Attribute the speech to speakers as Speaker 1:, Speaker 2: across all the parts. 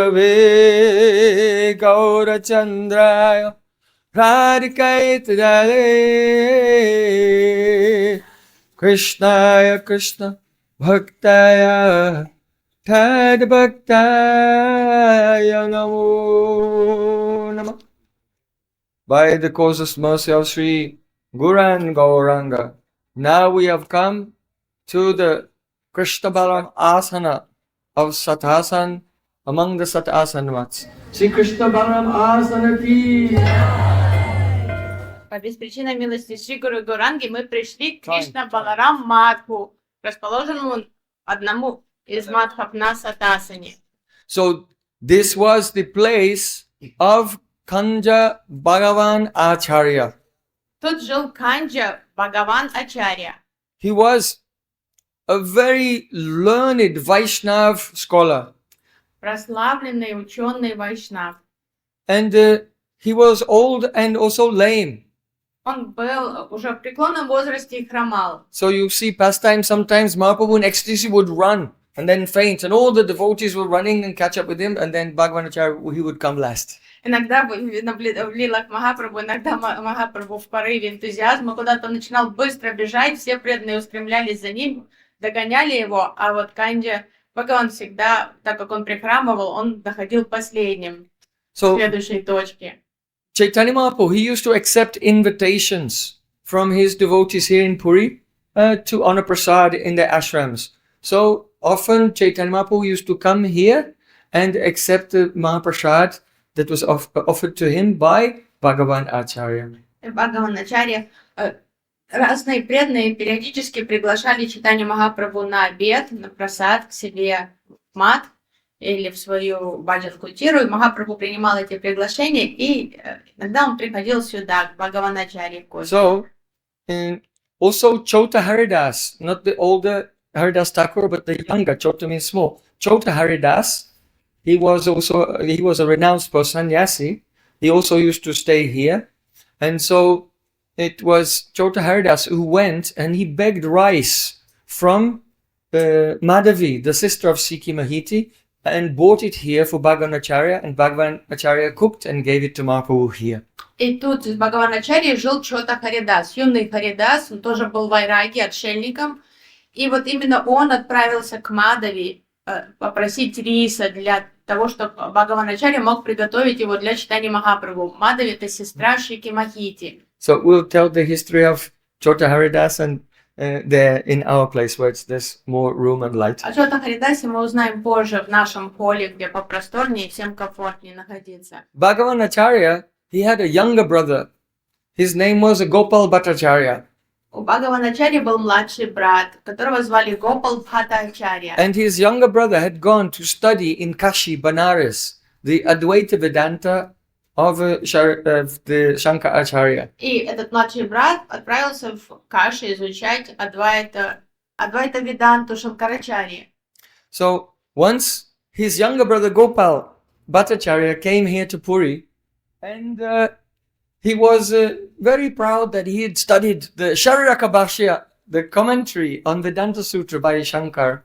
Speaker 1: Gurave Gaurachandraya Radhikaitadale Krishnaya Krishna Bhaktaya Tad Bhaktaya Namo Namah. By the causeless mercy of Sri Guran Gauranga, now we have come to the Krishna Balaram Asana of Satasana among the Satasana mats. Sri Krishna Balaram Asana ki.
Speaker 2: По беспричинной милости Шри Гуру Гауранги мы пришли к Кришна Баларам Матху, расположенному одному из матхов на Сатасане.
Speaker 1: So this was the place of Kanja Bhagavan Acharya.
Speaker 2: Тут жил Канджа Бхагаван Ачарья.
Speaker 1: He was a very learned Vaishnav scholar.
Speaker 2: Прославленный ученый Вайшнав.
Speaker 1: And he was old and also lame.
Speaker 2: Он был уже в преклонном возрасте и хромал.
Speaker 1: So you see pastime sometimes Mahaprabhu in ecstasy would run and then faint, and all the devotees were running and catch up with him, and then Bhagavan Acharya, he would come last.
Speaker 2: Иногда в лилах Махапрабху, иногда Махапрабху в порыве энтузиазма куда-то начинал быстро бежать, все преданные устремлялись за ним, догоняли его, а вот Канджа Бхагаван всегда, так как он прихрамывал, он доходил последним к следующей точке.
Speaker 1: Chaitanya Mahaprabhu, he used to accept invitations from his devotees here in Puri to honor prasad in their ashrams. So often Chaitanya Mahaprabhu used to come here and accept the Mahaprasad that was offered to him by Bhagavan Acharya.
Speaker 2: Бхагаван Ачарья, разные преданные периодически приглашали Чайтанью Махапрабху на обед, на прасад к себе в мат или в свою баджан-культиру, и Махапрабху принимал эти приглашения, и иногда он приходил сюда, к Бхагаван Ачарье.
Speaker 1: So, also Chota Haridas, not the older Haridas Thakur, but the younger, Chota means small. Chota Haridas, he was a renounced sannyasi. He also used to stay here. And so it was Chota Haridas who went and he begged rice from Madhavi, the sister of Sikhi Mahiti, and brought it here for Bhagavan Acharya, and Bhagavan Acharya cooked and gave it to Mahaprabhu here.
Speaker 2: И тут с Бхагаван Ачарьей жил Чота Харидас, юный Харидас, он тоже был вайраги, отшельником. И вот именно он отправился к Мадhavi попросить риса для того, чтобы Бхагаван Ачарья мог приготовить его для читания Махапрабху. Мадhavi — это сестра Шики Махити.
Speaker 1: So we'll tell the history of Chota Haridas and there in our place where there's more room and light.
Speaker 2: О Чота Харидасе мы узнаем позже в нашем холле, где попросторнее и всем комфортнее находиться.
Speaker 1: Bhagavan Acharya, he had a younger brother. His name was Gopal Bhattacharya.
Speaker 2: У Бхагавана Ачарьи был младший брат, которого звали Гопал Бхаттачарья.
Speaker 1: And his younger brother had gone to study in Kashi, Banaras, the Advaita Vedanta of the Shankaracharya.
Speaker 2: И этот младший брат отправился в Каши изучать Адвайта Веданту Шанкарачарьи.
Speaker 1: So once his younger brother Gopal Bhattacharya came here to Puri, and he was very proud that he had studied the Shariraka Bhashya, the commentary on Vedanta Sutra by Shankar.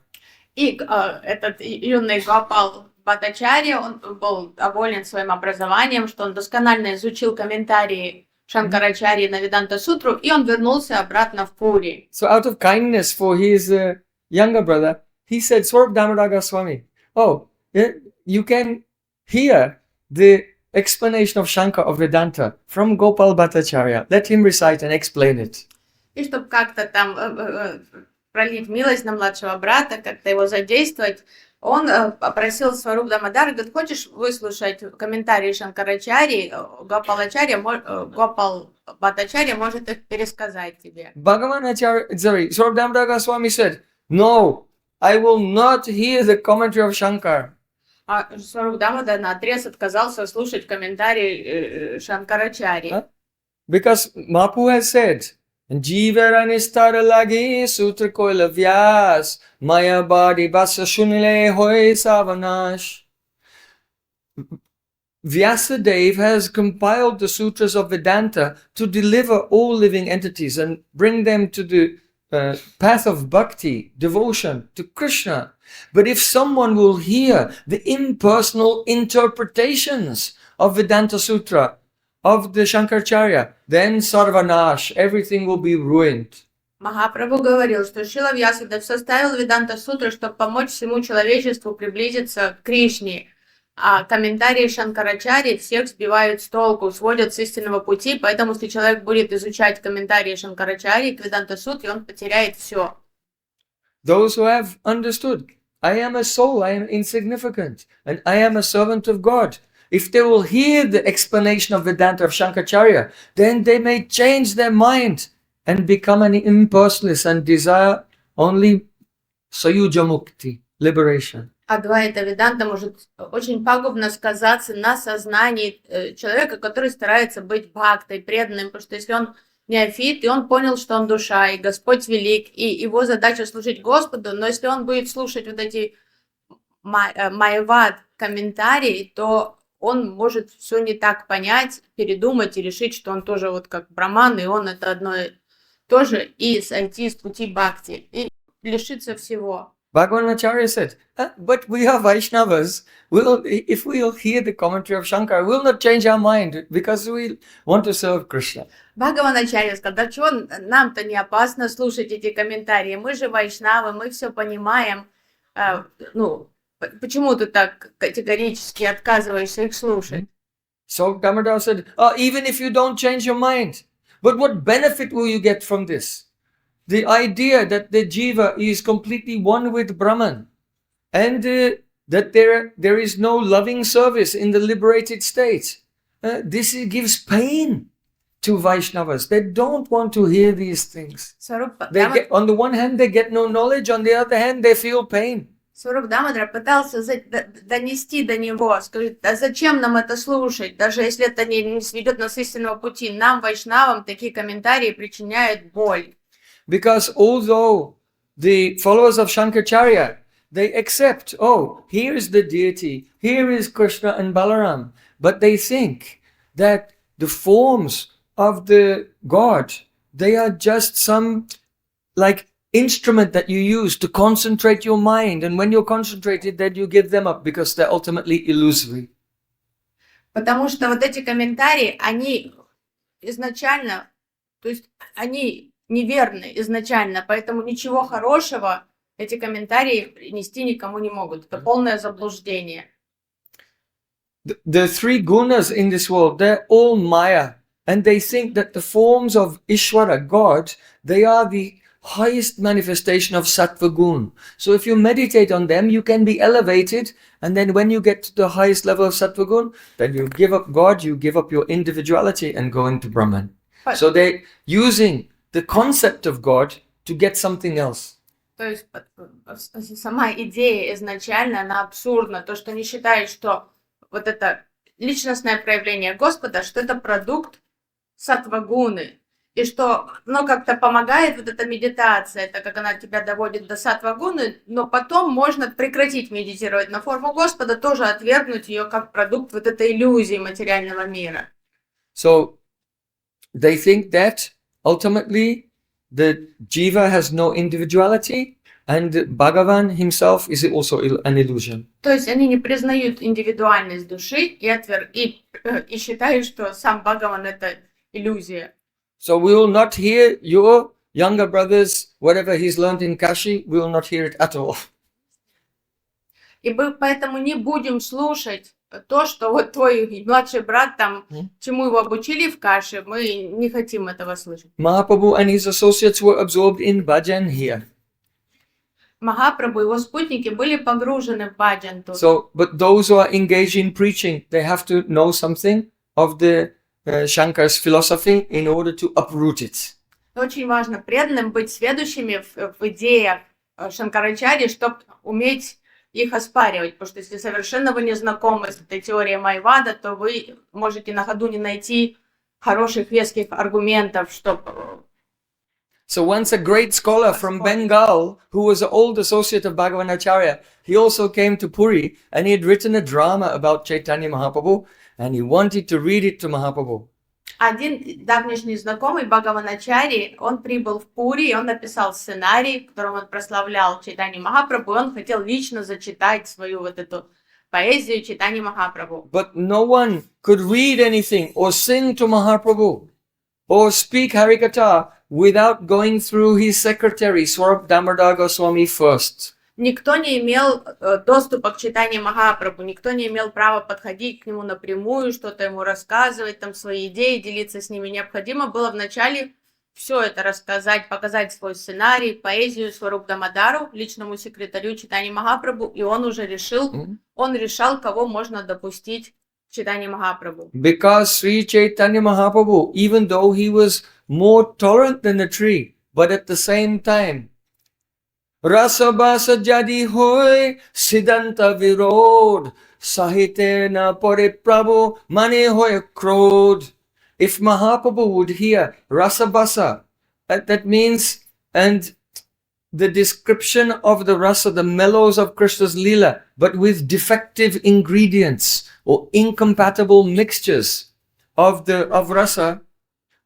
Speaker 2: И этот юный Гопал Бхаттачарья, он был доволен своим образованием, что он досконально изучил комментарии Шанкарачарьи на Веданта Сутру, и он вернулся обратно в Пури.
Speaker 1: So out of kindness for his younger brother, he said, Swarup Damodar Goswami, you can hear the explanation of Shankar of Vedanta from Gopal Bhattacharya. Let him recite and explain it.
Speaker 2: И чтобы как-то там пролить милость на младшего брата, как-то его задействовать, он попросил Сваруб Дамодара, говорит, хочешь выслушать комментарии Шанкарачарьи, Гопал Бхаттачарья может их пересказать тебе.
Speaker 1: Swarup Damodar Goswami said, no, I will not hear the commentary of Shankar.
Speaker 2: А Сваруб Дамодар наотрез отказался слушать комментарии Шанкарачарьи.
Speaker 1: Because Mahaprabhu has said, Jeevara nistara lagi sutra koila vyas maya badi basa shunile hoy savanash. Vyasadeva has compiled the sutras of Vedanta to deliver all living entities and bring them to the path of bhakti, devotion to Krishna. But if someone will hear the impersonal interpretations of Vedanta Sutra, of the Shankaracharya, then sarvanash, everything will be ruined.
Speaker 2: Махапрабху говорил, что Шрила Вьясадев составил Веданта Сутру, чтобы помочь всему человечеству приблизиться к Кришне. А комментарии Шанкарачари всех сбивают с толку, сводят с истинного пути, поэтому если человек будет изучать комментарии Шанкарачари к Веданта Сутре, он потеряет все.
Speaker 1: Those who have understood, I am a soul, I am insignificant, and I am a servant of God. If they will hear the explanation of Vedanta of Shankaracharya, then they may change their mind and become an impersonalist and desire only Sayuja Mukti, liberation.
Speaker 2: Адвайта Веданта может очень пагубно сказаться на сознании человека, который старается быть бхактой, преданным, потому что если он неофит, и он понял, что он душа, и Господь велик, и его задача служить Господу, но если он будет слушать вот эти майвад комментарии, то он может все не так понять, передумать и решить, что он тоже вот как браман, и он это одно и то же, и сойти с пути бхакти, и лишиться всего.
Speaker 1: Bhagavan Acharya said, but we are Vaishnavas. If we'll hear the commentary of Shankara, we'll not change our mind because we want to serve Krishna.
Speaker 2: Бхагаван Ачарья сказал, да чего нам-то не опасно слушать эти комментарии, мы же вайшнавы, мы все понимаем, почему ты так категорически отказываешься их слушать?
Speaker 1: So Damodar said, even if you don't change your mind, but what benefit will you get from this? The idea that the jiva is completely one with Brahman and that there is no loving service in the liberated state. This gives pain to Vaishnavas. They don't want to hear these things. On the one hand, they get no knowledge. On the other hand, they feel pain.
Speaker 2: Сваруб Дамодра пытался донести до него, скажет, а зачем нам это слушать, даже если это не сведет нас с истинного пути. Нам, вайшнавам, такие комментарии причиняют боль.
Speaker 1: Because although the followers of Shankaracharya, they accept, here is the deity, here is Krishna and Balaram, but they think that the forms of the God, they are just some instrument that you use to concentrate your mind, and when you're concentrated, then you give them up because they're ultimately illusory.
Speaker 2: Потому что вот эти комментарии, они изначально, то есть они неверны изначально, поэтому ничего хорошего эти комментарии принести никому не могут. Это полное заблуждение.
Speaker 1: The three gunas in this world, they're all Maya, and they think that the forms of Ishvara, God, they are the highest manifestation of Sattva Gun. So if you meditate on them, you can be elevated, and then when you get to the highest level of Sattva Gun, then you give up God, you give up your individuality and go into Brahman. So they're using the concept of God to get something else.
Speaker 2: То есть сама идея изначально, она абсурдна. То, что они считают, что вот это личностное проявление Господа, что это продукт саттвагуны. И что, как-то помогает вот эта медитация, так как она тебя доводит до саттвагуны, но потом можно прекратить медитировать на форму Господа, тоже отвергнуть ее как продукт вот этой иллюзии материального мира.
Speaker 1: So they think that ultimately, the jiva has no individuality, and Bhagavan himself is also an illusion.
Speaker 2: То есть они не признают индивидуальность души и считают, что сам Бхагаван это иллюзия.
Speaker 1: So we will not hear your younger brother's whatever he's learned in Kashi. We will not hear it at all.
Speaker 2: И мы поэтому не будем слушать то, что вот твой младший брат там, чему его обучили в Каше, мы не хотим этого слышать.
Speaker 1: Mahaprabhu and his associates were absorbed in bhajan here.
Speaker 2: Махапрабху и его спутники были погружены в баджан тут.
Speaker 1: So, but those who are engaged in preaching, they have to know something of the Shankara's philosophy in order to uproot it.
Speaker 2: Очень важно преданным быть сведущими в идеях Шанкарачари, чтобы уметь их оспаривать, потому что если совершенно вы не знакомы с этой теорией Майвада, то вы можете на ходу не найти хороших веских аргументов, чтобы...
Speaker 1: So once a great scholar from Bengal, who was an old associate of Bhagavan Acharya, he also came to Puri and he had written a drama about Chaitanya Mahaprabhu and he wanted to read it to Mahaprabhu.
Speaker 2: Один давнишний знакомый Бхагаваначари, он прибыл в Пури, и он написал сценарий, в котором он прославлял Чайтанью Махапрабху, и он хотел лично зачитать свою вот эту поэзию Чайтаньи Махапрабху.
Speaker 1: But no one could read anything or sing to Mahaprabhu or speak Harikatha without going through his secretary, Swarup Damodar Goswami, first.
Speaker 2: Никто не имел доступа к Чайтаньи Махапрабху, никто не имел права подходить к нему напрямую, что-то ему рассказывать, там свои идеи, делиться с ними. Необходимо было вначале все это рассказать, показать свой сценарий, поэзию Сваруб Дамодару, личному секретарю Чайтаньи Махапрабху, и он уже решал, кого можно допустить к Чайтаньи Махапрабху.
Speaker 1: Because Sri Chaitanya Mahaprabhu, even though he was more tolerant than a tree, but at the same time, Rasa basa jadi hoy siddhanta virod sahite na pariprabhu mane hoy krodh. If Mahaprabhu would hear rasa basa, that means, and the description of the rasa, the mellows of Krishna's lila, but with defective ingredients or incompatible mixtures of rasa,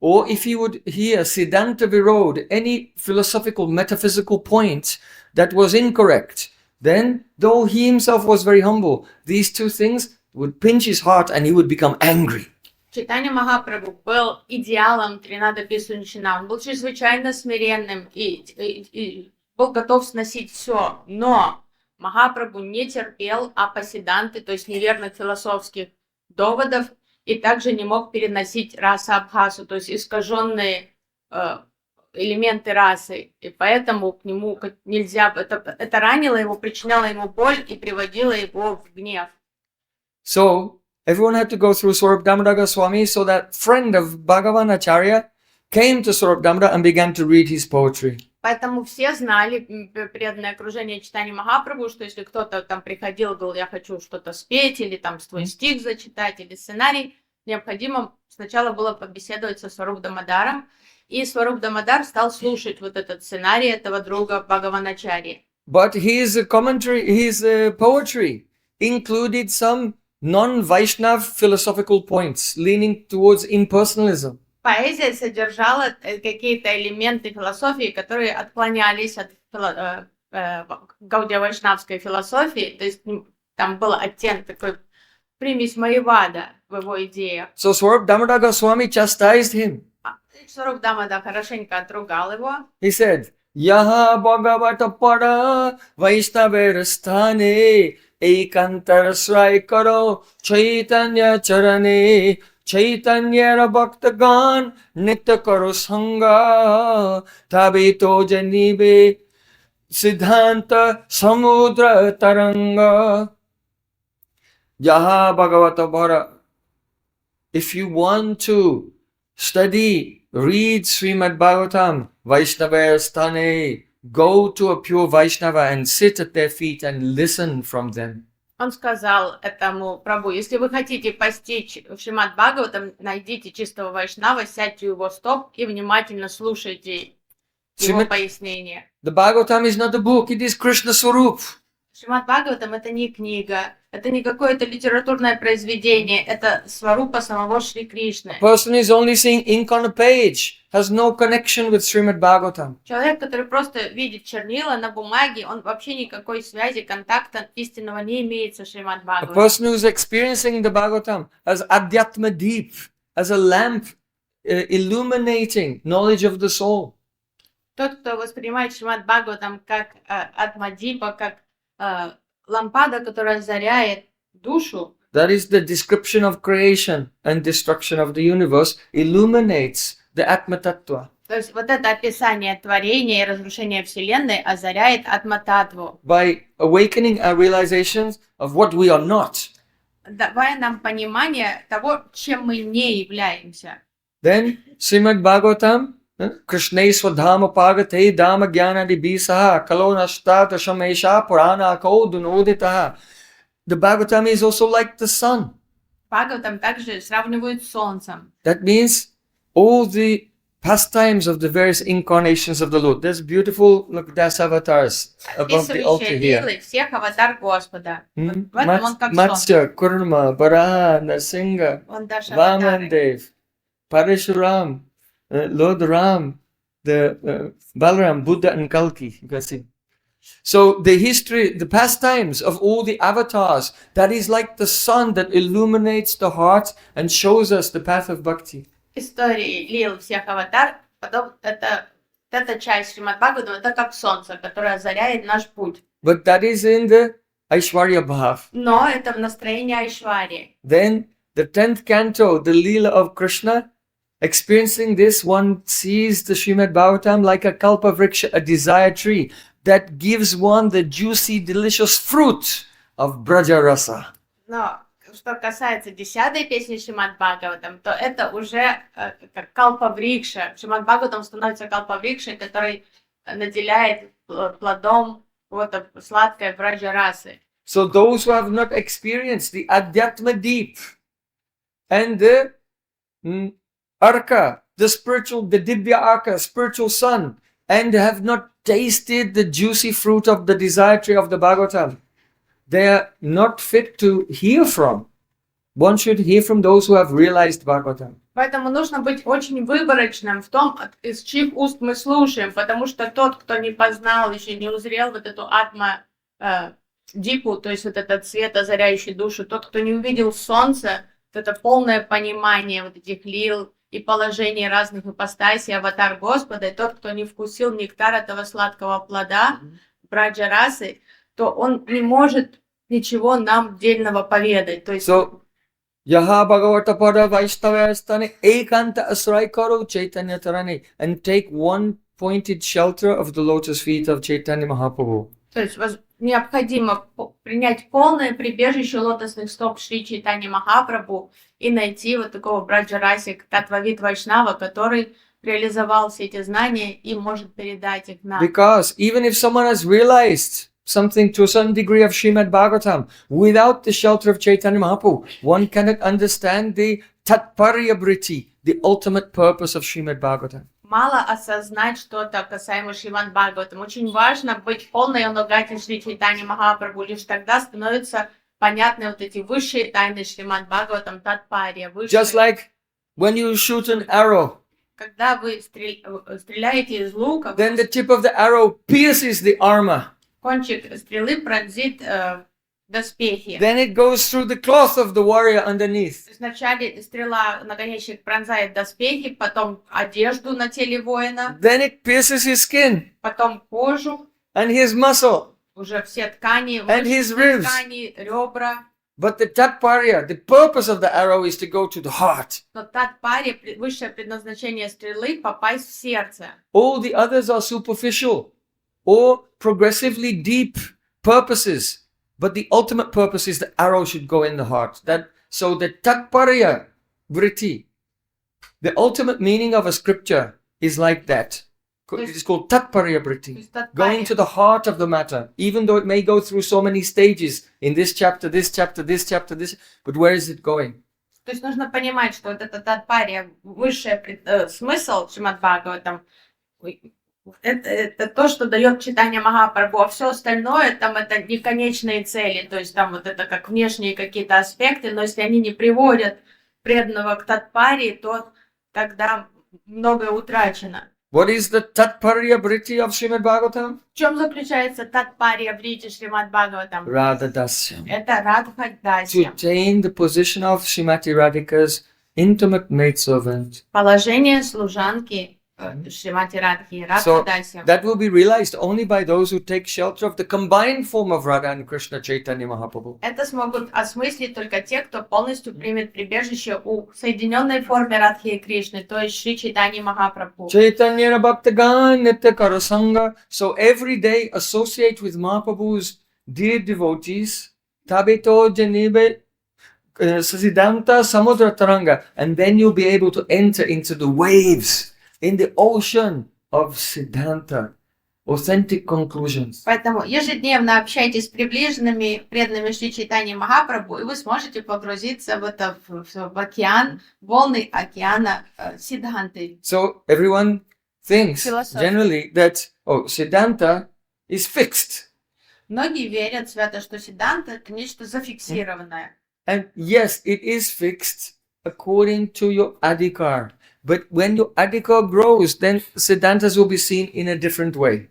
Speaker 1: or if he would hear Siddhanta Virod, any philosophical, metaphysical point that was incorrect, then, though he himself was very humble, these two things would pinch his heart and he would become angry.
Speaker 2: Чайтанья Махапрабху был идеалом Тринадапи Сунчина. Он был чрезвычайно смиренным и был готов сносить все. Но Махапрабху не терпел апасиданты, то есть неверных философских доводов, и также не мог переносить раса Абхасу, то есть искаженные элементы расы. И поэтому к нему нельзя... Это ранило его, причиняло ему боль и приводило его в гнев.
Speaker 1: So, everyone had to go through Swarup Damodar Goswami, so that friend of Bhagavan Acharya came to Swarup Damodar and began to read his poetry.
Speaker 2: Поэтому все знали, преданное окружение Чайтаньи Махапрабху, что если кто-то там приходил и говорил, я хочу что-то спеть, или там твой стих зачитать, или сценарий, необходимо сначала было побеседовать со Сваруп Дамодаром, и Сваруп Дамодар стал слушать вот этот сценарий этого друга Бхагаваначарьи.
Speaker 1: But his commentary, his poetry included some non-Vaishnav philosophical points leaning towards impersonalism.
Speaker 2: Поэзия содержала какие-то элементы философии, которые отклонялись от гаудия-вайшнавской философии, то есть там был оттенок такой, примесь Майявада в его идеях.
Speaker 1: So Swarup Damodar Goswami chastised him.
Speaker 2: Сваруп Дамодар хорошенько отругал его.
Speaker 1: He said, Yaha Bhagavata Pada Vaishnaver Sthane Ekantar Srai Karo Chaitanya Charane Chaitanya Bhaktagan Nitya Karo Sangha Tabito Janibe Siddhanta Samudra Taranga. Yaha Bhagavata Pada. If you want to study, read Srimad Bhagavatam, Vaishnava Sthane, go to a pure Vaishnava and sit at their feet and listen from them.
Speaker 2: Он сказал этому Прабху, если вы хотите постичь Шримад Бхагаватам, найдите чистого Вайшнава, сядьте у его стоп и внимательно слушайте его пояснения.
Speaker 1: The Bhagavatam is not a book, it is Krishna Swarup.
Speaker 2: Шримад Бхагаватам это не книга, это не какое-то литературное произведение, это сварупа самого Шри Кришны.
Speaker 1: A person who is only seeing ink on a page has no connection with Srimad Bhagavatam.
Speaker 2: Человек, который просто видит чернила на бумаге, он вообще никакой связи, контакта истинного не имеет со Шримад
Speaker 1: A
Speaker 2: Бхагаватам.
Speaker 1: person who is experiencing the Bhagavatam as Adhyatma Deep, as a lamp illuminating knowledge of the soul.
Speaker 2: Тот, кто воспринимает Шримад Бхагаватам как Атмадипа, как лампада, которая озаряет душу.
Speaker 1: That is the description of creation and destruction of the universe, illuminates the Atma-tattva.
Speaker 2: То есть вот это описание творения и разрушения Вселенной озаряет Атма-татву.
Speaker 1: By awakening our realizations of what we are not.
Speaker 2: Давая нам понимание того, чем мы не являемся.
Speaker 1: Then, Srimad Bhagavatam, Krishnai Swadhama Pagate Dhamma Jnana Dibisaha Kalonashtata Shamesha Purana Kodunoditaha. The Bhagavatam is also like the sun.
Speaker 2: Бхагаватам также сравнивают с солнцем.
Speaker 1: That means all the pastimes of the various incarnations of the Lord. There's beautiful, look, there's avatars above the altar here.
Speaker 2: Описывающие всех аватар Господа. В этом он как солнце.
Speaker 1: Matsya, Kurma, Varaha, Nrsimha,
Speaker 2: Он даже
Speaker 1: Vaman
Speaker 2: аватары.
Speaker 1: Dev. Parashuram, Lord Ram, the Balaram, Buddha and Kalki, you can see. So the history, the pastimes of all the avatars, that is like the sun that illuminates the heart and shows us the path of bhakti.
Speaker 2: Истории лил всех аватар, потом эта часть Шримад Бхагаватам, это как солнце, которое озаряет наш путь.
Speaker 1: But that is in the Aishwarya Bhav.
Speaker 2: Но это в настроении Айшвари.
Speaker 1: Then the 10th canto, the Leela of Krishna, experiencing this, one sees the Srimad Bhagavatam like a kalpa vriksha, a desire tree that gives one the juicy, delicious fruit of Braja Rasa.
Speaker 2: Но что касается 10-й песни Шримад Бхагаватам, то это уже как калпа врикша. Шримад Бхагаватам становится калпа врикшей, который наделяет плодом вот сладкой браджа расы.
Speaker 1: So those who have not experienced the Adhyatma deep and the Arka, the Divya Arka, spiritual sun, and have not tasted the juicy fruit of the desire tree of the Bhagavatam, they are not fit to hear from. One should hear from those who have realized Bhagavatam.
Speaker 2: Поэтому нужно быть очень выборочным в том, из чьих уст мы слушаем, потому что тот, кто не познал, еще не узрел вот эту атма дипу, то есть вот этот свет, озаряющий душу, тот, кто не увидел солнце, вот это полное понимание вот этих лил и положений разных ипостасей, аватар Господа, и тот, кто не вкусил нектар этого сладкого плода, браджа расы, то он не может ничего нам дельного поведать. То есть
Speaker 1: Yaha Bhagavata Pada Vaishnavayastane Ekanta Asrai Karo Chaitanya Tarane, and take one pointed shelter of the lotus feet of Chaitanya Mahaprabhu.
Speaker 2: То есть необходимо принять полное прибежище лотосных стоп Шри Чайтаньи Махапрабху и найти вот такого браджа-раси, татвавид Вайшнава, который реализовал все эти знания и может передать их нам.
Speaker 1: Because even if someone has realized something to a certain degree of Srimad Bhagavatam, without the shelter of Chaitanya Mahaprabhu, one cannot understand the Tatparya Vritti, the ultimate purpose of Srimad Bhagavatam.
Speaker 2: Мало осознать что-то касаемо Шримад Бхагаватам. Очень важно быть полной анугати Шри Чайтаньи Махапрабху. Лишь тогда становятся понятны вот эти высшие тайны Шримад Бхагаватам, Татпария.
Speaker 1: Just like when you shoot an arrow,
Speaker 2: когда вы стреляете из лука,
Speaker 1: then the tip of the arrow pierces the armor.
Speaker 2: Кончик стрелы пронзит доспехи.
Speaker 1: Then it goes through the cloth of the warrior underneath.
Speaker 2: Вначале стрела наконечник пронзает доспехи, потом одежду на теле воина.
Speaker 1: Then it pierces his skin.
Speaker 2: Потом кожу.
Speaker 1: And his muscle.
Speaker 2: Уже все ткани,
Speaker 1: and his ribs.
Speaker 2: Ткани, ребра.
Speaker 1: But the Tatparya, the purpose of the arrow is to go to the heart.
Speaker 2: Но Татпария, высшее предназначение стрелы, попасть в сердце.
Speaker 1: All the others are superficial or progressively deep purposes. But the ultimate purpose is the arrow should go in the heart. So the Tatparya Vritti, the ultimate meaning of a scripture is like that. It is called Tatparya Vritti, going to the heart of the matter, even though it may go through so many stages in this chapter, this chapter, this chapter, this, but where is it going?
Speaker 2: То есть нужно понимать, что вот это Татпария, высший смысл Шримад Бхагаватам, это то, что дает читание Махапрабху, а все остальное там это не конечные цели, то есть там вот это как внешние какие-то аспекты, но если они не приводят преданного к Татпарии, то тогда многое утрачено.
Speaker 1: What is the Tatparya Vritti of Srimad Bhagavatam?
Speaker 2: В чем заключается Татпария Врити Шримад Бхагаватам?
Speaker 1: Radha Dasya.
Speaker 2: Это Радха
Speaker 1: To
Speaker 2: Дасья.
Speaker 1: attain the position of Srimati Radhika's intimate maidservant.
Speaker 2: Положение служанки Шримати Радхи, Радха Дасья.
Speaker 1: That will be realized only by those who take shelter of the combined form of Radha and Krishna Chaitanya Mahaprabhu.
Speaker 2: Это смогут осмыслить только те, кто полностью примет прибежище у соединенной формы Радхи и Кришны, то есть Шри Чайтаньи Махапрабху.
Speaker 1: Chaitanya Bhaktagan Nitya Karasanga. So every day associate with Mahaprabhu's dear devotees. Tabito Janibe Siddhanta Samudra Taranga. And then you'll be able to enter into the waves, in the ocean of Siddhanta, authentic conclusions.
Speaker 2: Поэтому ежедневно общайтесь с приближенными преданными Шри Чайтаньи Махапрабху, и вы сможете погрузиться в океан, волны океана Сиддханты.
Speaker 1: So everyone thinks generally that, Siddhanta is fixed.
Speaker 2: Многие верят свято, что Сиддханта это нечто зафиксированное.
Speaker 1: And yes, it is fixed according to your adhikar. But when your adhika grows, then siddhantas will be seen in a different way.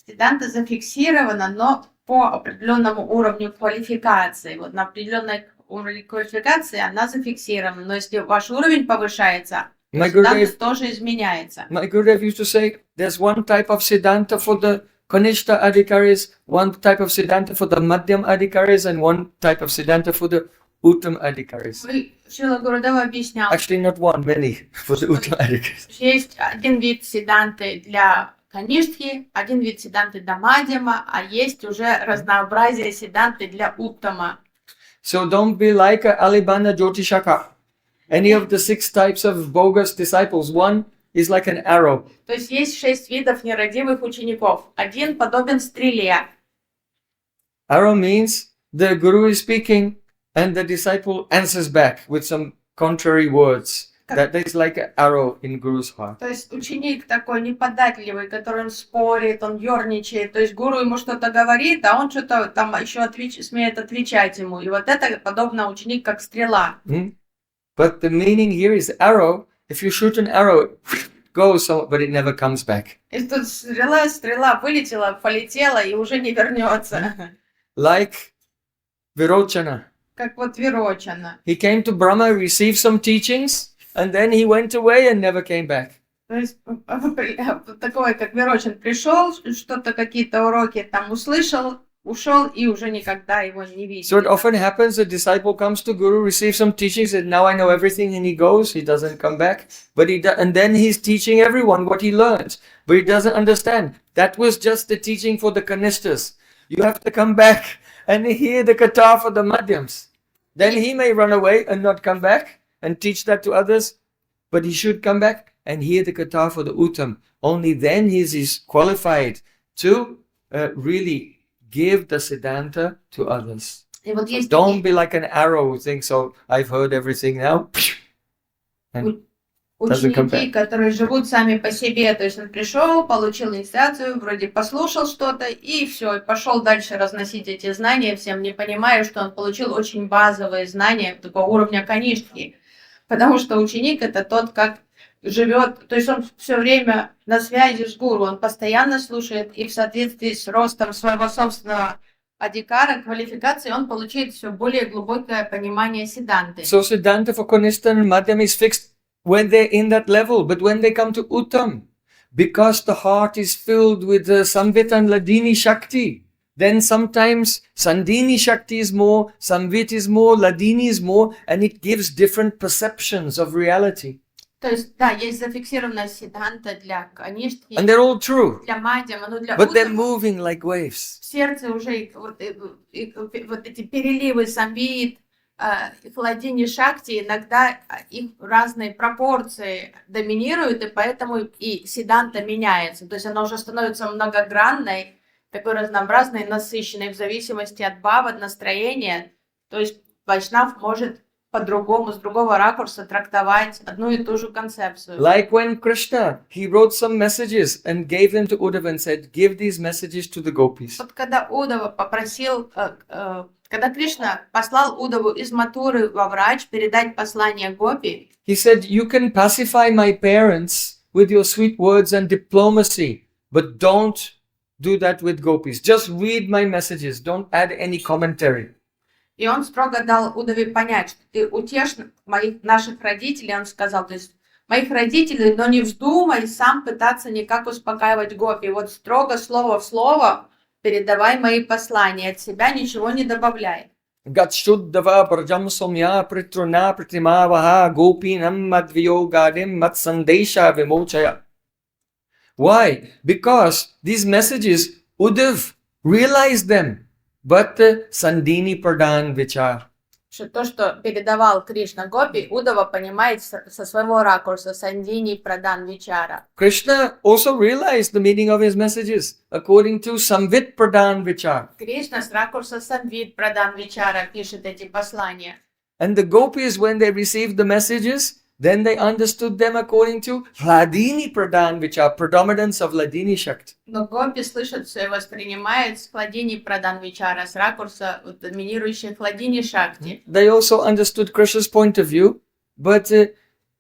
Speaker 2: Сиданта зафиксирована, но по определенному уровню квалификации. Вот на определенной уровне квалификации она зафиксирована. Но если ваш уровень повышается, то сиданта тоже изменяется.
Speaker 1: My Gurudev used to say, there's one type of siddhanta for the Kanishta adhikaris, one type of siddhanta for the Madhyam adhikaris, and one type of siddhanta for the Uttam adhikaris.
Speaker 2: Шрила Гурудева объяснял,
Speaker 1: Actually, not one, many for the Uttam adhikaris.
Speaker 2: есть один вид сиданты для Каништхи, один вид сиданты для Мадьяма, а есть уже разнообразие сиданты для Уттама.
Speaker 1: So don't be like Alibana Jyotishaka. Any of the 6 types of bogus disciples, one is like an arrow.
Speaker 2: То есть 6 видов нерадивых учеников. Один подобен стреле.
Speaker 1: Arrow means the Guru is speaking and the disciple answers back with some contrary words. That is like an arrow in Guru's heart.
Speaker 2: То есть ученик такой неподатливый, который он спорит, он ерничает. То есть гуру ему что-то говорит, а он что-то там еще смеет отвечать ему. И вот это подобно ученик как стрела.
Speaker 1: But the meaning here is arrow. If you shoot an arrow, it goes, but it never comes back.
Speaker 2: И тут стрела вылетела, полетела и уже не вернется.
Speaker 1: Like Virochana.
Speaker 2: Как вот Вирочана.
Speaker 1: He came to Brahma, received some teachings, and then he went away and never came back.
Speaker 2: То есть такой, как Вирочан, пришел, что-то, какие-то уроки там услышал, ушел и уже никогда его не видел.
Speaker 1: So it often happens, a disciple comes to Guru, receives some teachings, and now I know everything, and he goes, he doesn't come back. But and then he's teaching everyone what he learned, but he doesn't understand. That was just the teaching for the Kanishtas. You have to come back and hear the kata for the Madhyams. Then he may run away and not come back and teach that to others, but he should come back and hear the kata for the Uttam. Only then he is qualified to really give the siddhanta to others. So don't be like an arrow who thinks, oh, I've heard everything now. And
Speaker 2: ученики, которые живут сами по себе, то есть он пришел, получил инициацию, вроде послушал что-то и все, и пошел дальше разносить эти знания всем, не понимая, что он получил очень базовые знания такого уровня каништхи, потому что ученик это тот, как живет, то есть он все время на связи с гуру, он постоянно слушает, и в соответствии с ростом своего собственного адhikara, квалификации, он получает все более глубокое понимание сиданты.
Speaker 1: So siddhanta for Kanishta and Madhyam is fixed when they're in that level, but when they come to Uttam, because the heart is filled with Samvit and Ladini Shakti, then sometimes Sandini Shakti is more, Samvit is more, Ladini is more, and it gives different perceptions of reality.
Speaker 2: То есть, да, есть зафиксированная сиданта для Каништхи,
Speaker 1: and they're all true,
Speaker 2: для Мадьяма, но для
Speaker 1: but they're
Speaker 2: Уттама
Speaker 1: moving like waves.
Speaker 2: в сердце уже вот эти переливы самвит, Ладини Шакти, иногда их разные пропорции доминируют, и поэтому и сиданта меняется. То есть она уже становится многогранной, такой разнообразной, насыщенной в зависимости от бхава, от настроения. То есть вайшнав может по-другому, с другого ракурса трактовать одну и ту же концепцию.
Speaker 1: Like when Krishna, he wrote some messages and gave them to Uddhava and said, give these messages to the gopis.
Speaker 2: Вот когда Уддава попросил, когда Кришна послал Уддаву из Матуры во Врач передать послание Гопи,
Speaker 1: he said, you can pacify my parents with your sweet words and diplomacy, but don't do that with gopis. Just read my messages, don't add any commentary.
Speaker 2: И он строго дал Уддаве понять, что ты утешь наших родителей, он сказал, то есть моих родителей, но не вздумай сам пытаться никак успокаивать Гопи. Вот строго слово в слово передавай мои послания, от себя ничего не добавляй.
Speaker 1: Gatshuddhava prajam somya pritruna pratimavaha gopinam madviyogadim matsandesha vimochaya. Why? Because these messages, Uddhav realized them. But Sandini Pradhan Vichar.
Speaker 2: То, что передавал Кришна Гопи, Уддава понимает со своего ракурса, Сандини Прадан Вичара.
Speaker 1: Krishna also realized the meaning of his messages according to Samvit Pradhan Vichar.
Speaker 2: Кришна с ракурса Самвит Прадан Вичара пишет эти послания.
Speaker 1: And the gopis, when they received the messages, then they understood them according to Hladini Pradhan Vichar, predominance of Ladini Shakti.
Speaker 2: Но Гопи слышат все и воспринимают с Хладини Прадан Вичара, с ракурса доминирующей Хладини Шакти.
Speaker 1: They also understood Krishna's point of view, but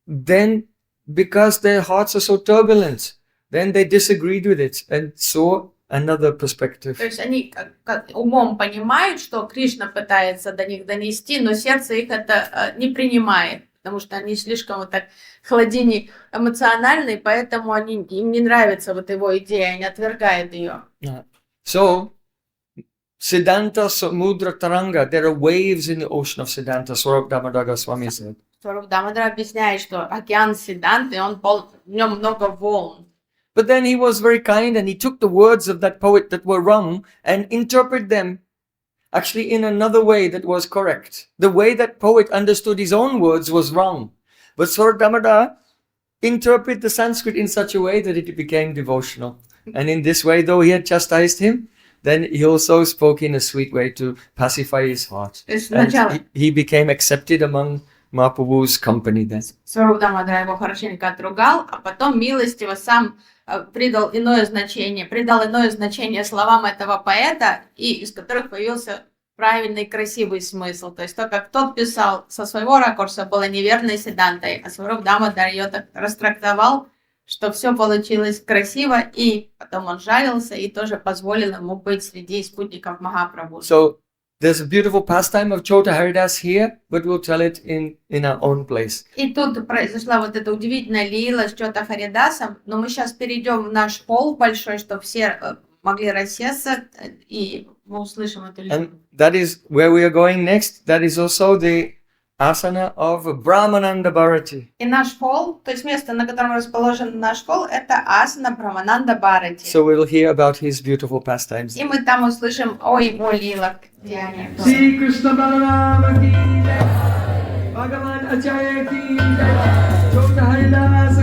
Speaker 1: then because their hearts are so turbulent. Then they disagreed with it and saw another perspective.
Speaker 2: То есть они как умом понимают, что Кришна пытается до них донести, но сердце их это не принимает, потому что они слишком вот так холодини эмоциональные, поэтому им не нравится вот его идея, они отвергают ее.
Speaker 1: So, Siddhanta Samudra Taranga, there are waves in the ocean of Siddhanta, Swarup Damodar Goswami said.
Speaker 2: Сваруп Дамодара объясняет, что океан Сиддханты, в нем много волн.
Speaker 1: But then he was very kind and he took the words of that poet that were wrong and interpreted them actually in another way that was correct. The way that poet understood his own words was wrong. But Swarup Damodar interpreted the Sanskrit in such a way that it became devotional. And in this way, though he had chastised him, then he also spoke in a sweet way to pacify his heart. And he became accepted among Mahaprabhu's company then.
Speaker 2: Сваруп Дамодара его хорошенько отругал, а потом милостиво сам придал иное значение словам этого поэта, и из которых появился правильный, красивый смысл. То есть то, как тот писал со своего ракурса, было неверной Сиддхантой, а Сваруп Дамодар ее так растрактовал, что все получилось красиво, и потом он жалился и тоже позволил ему быть среди спутников Махапрабху.
Speaker 1: So there's a beautiful pastime of Chota Haridas here, but we'll tell it in our own place.
Speaker 2: И тут произошла вот эта удивительная лила с Чота Харидасом, но мы сейчас перейдем в наш холл большой, чтобы все могли рассесться, и мы услышим эту лилу.
Speaker 1: And that is where we are going next. That is also the asana of Brahmananda Bharati.
Speaker 2: И наш холл, то есть место, на котором расположен наш холл, это асана Брахмананда Бхарати.
Speaker 1: So we'll hear about his beautiful pastimes.
Speaker 2: И мы там услышим о его лилах, где они.
Speaker 1: Shri Krishna Balaram ki jai, Bhagavan Acharya ki jai, Chota Haridas